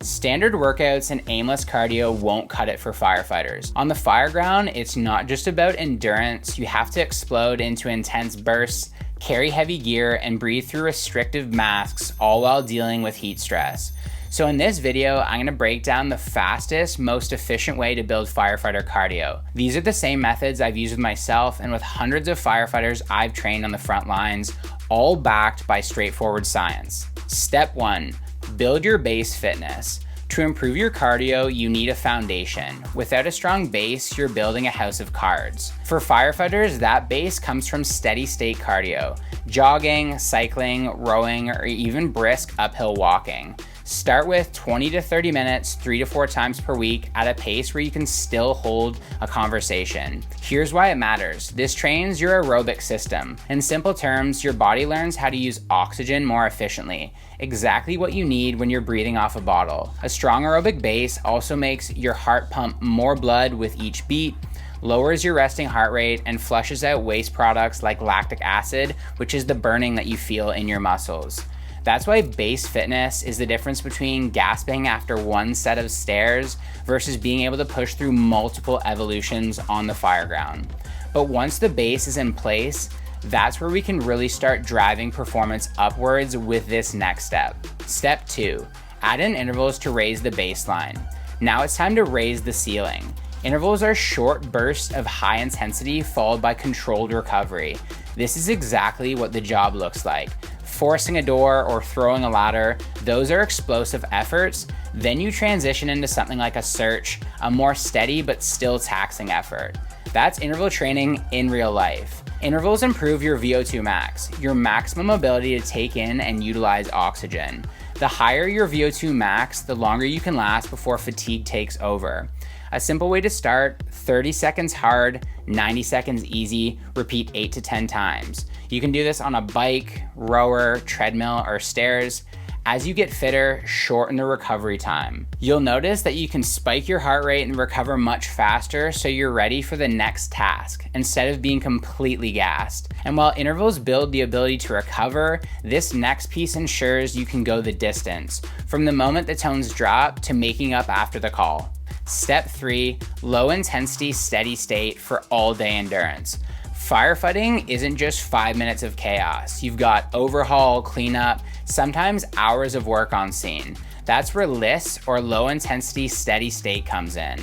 Standard workouts and aimless cardio won't cut it for firefighters. On the fire ground, it's not just about endurance. You have to explode into intense bursts, carry heavy gear, and breathe through restrictive masks, all while dealing with heat stress. So in this video, I'm going to break down the fastest, most efficient way to build firefighter cardio. These are the same methods I've used with myself and with hundreds of firefighters I've trained on the front lines, all backed by straightforward science. Step 1, build your base fitness. To improve your cardio, you need a foundation. Without a strong base, you're building a house of cards. For firefighters, that base comes from steady state cardio, jogging, cycling, rowing, or even brisk uphill walking. Start with 20 to 30 minutes, 3 to 4 times per week at a pace where you can still hold a conversation. Here's why it matters. This trains your aerobic system. In simple terms, your body learns how to use oxygen more efficiently, exactly what you need when you're breathing off a bottle. A strong aerobic base also makes your heart pump more blood with each beat, lowers your resting heart rate, and flushes out waste products like lactic acid, which is the burning that you feel in your muscles. That's why base fitness is the difference between gasping after one set of stairs versus being able to push through multiple evolutions on the fire ground. But once the base is in place, that's where we can really start driving performance upwards with this next step. Step 2, add in intervals to raise the baseline. Now it's time to raise the ceiling. Intervals are short bursts of high intensity followed by controlled recovery. This is exactly what the job looks like. Forcing a door or throwing a ladder, those are explosive efforts. Then you transition into something like a search, a more steady but still taxing effort. That's interval training in real life. Intervals improve your VO2 max, your maximum ability to take in and utilize oxygen. The higher your VO2 max, the longer you can last before fatigue takes over. A simple way to start, 30 seconds hard, 90 seconds easy, repeat 8 to 10 times. You can do this on a bike, rower, treadmill, or stairs. As you get fitter, shorten the recovery time. You'll notice that you can spike your heart rate and recover much faster so you're ready for the next task instead of being completely gassed. And while intervals build the ability to recover, this next piece ensures you can go the distance, from the moment the tones drop to making up after the call. Step 3, low intensity, steady state for all day endurance. Firefighting isn't just 5 minutes of chaos. You've got overhaul, cleanup, sometimes hours of work on scene. That's where LISS, or low intensity steady state, comes in.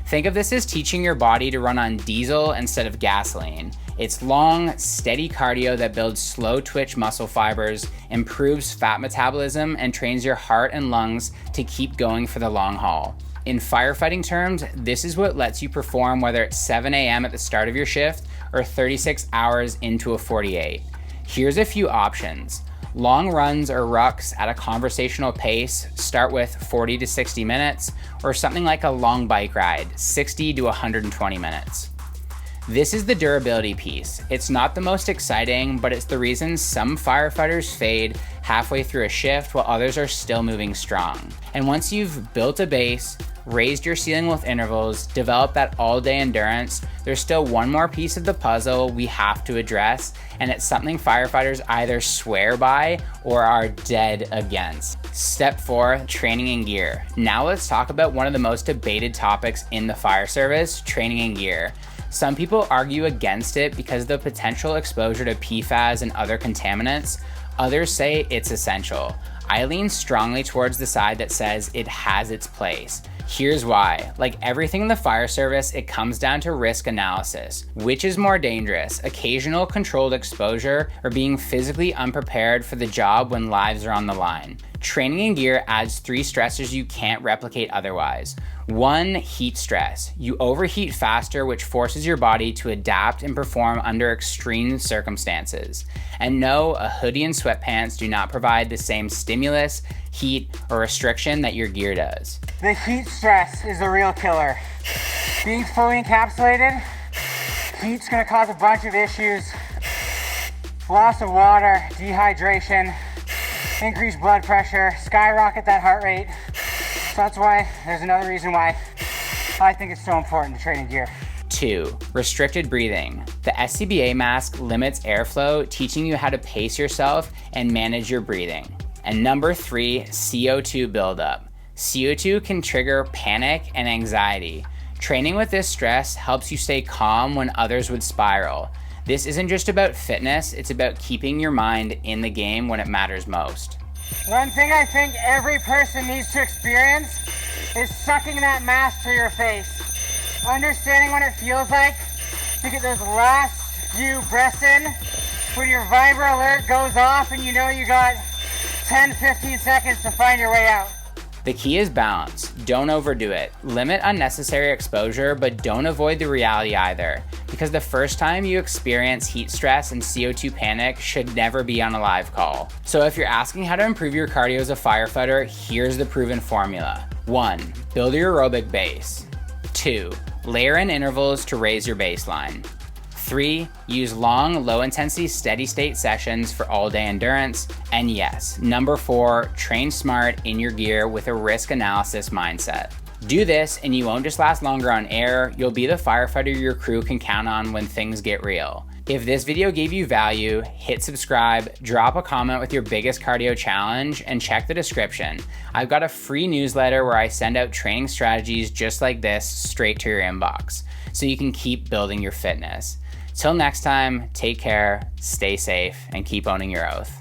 Think of this as teaching your body to run on diesel instead of gasoline. It's long, steady cardio that builds slow twitch muscle fibers, improves fat metabolism, and trains your heart and lungs to keep going for the long haul. In firefighting terms, this is what lets you perform whether it's 7 a.m. at the start of your shift or 36 hours into a 48. Here's a few options. Long runs or rucks at a conversational pace start with 40 to 60 minutes, or something like a long bike ride, 60 to 120 minutes. This is the durability piece. It's not the most exciting, but it's the reason some firefighters fade halfway through a shift while others are still moving strong. And once you've built a base, raised your ceiling with intervals, developed that all-day endurance, there's still one more piece of the puzzle we have to address, and it's something firefighters either swear by or are dead against. Step 4, training and gear. Now let's talk about one of the most debated topics in the fire service, training and gear. Some people argue against it because of the potential exposure to PFAS and other contaminants. Others say it's essential. I lean strongly towards the side that says it has its place. Here's why. Like everything in the fire service, it comes down to risk analysis. Which is more dangerous, occasional controlled exposure or being physically unprepared for the job when lives are on the line? Training and gear adds 3 stressors you can't replicate otherwise. 1, heat stress. You overheat faster, which forces your body to adapt and perform under extreme circumstances. And no, a hoodie and sweatpants do not provide the same stimulus, heat, or restriction that your gear does. The heat stress is the real killer. Being fully encapsulated, heat's gonna cause a bunch of issues. Loss of water, dehydration, increased blood pressure, skyrocket that heart rate. So that's why there's another reason why I think it's so important to train in gear. 2, restricted breathing. The SCBA mask limits airflow, teaching you how to pace yourself and manage your breathing. And number 3, CO2 buildup. CO2 can trigger panic and anxiety. Training with this stress helps you stay calm when others would spiral. This isn't just about fitness, it's about keeping your mind in the game when it matters most. One thing I think every person needs to experience is sucking that mask through your face. Understanding what it feels like to get those last few breaths in when your Viber alert goes off and you know you got 10-15 seconds to find your way out. The key is balance. Don't overdo it. Limit unnecessary exposure, but don't avoid the reality either. Because the first time you experience heat stress and CO2 panic should never be on a live call. So if you're asking how to improve your cardio as a firefighter, here's the proven formula. 1. Build your aerobic base. 2. Layer in intervals to raise your baseline. 3. Use long, low-intensity, steady-state sessions for all-day endurance. And yes, number 4, train smart in your gear with a risk analysis mindset. Do this and you won't just last longer on air, you'll be the firefighter your crew can count on when things get real. If this video gave you value, hit subscribe, drop a comment with your biggest cardio challenge, and check the description. I've got a free newsletter where I send out training strategies just like this straight to your inbox, so you can keep building your fitness. Till next time, take care, stay safe, and keep owning your oath.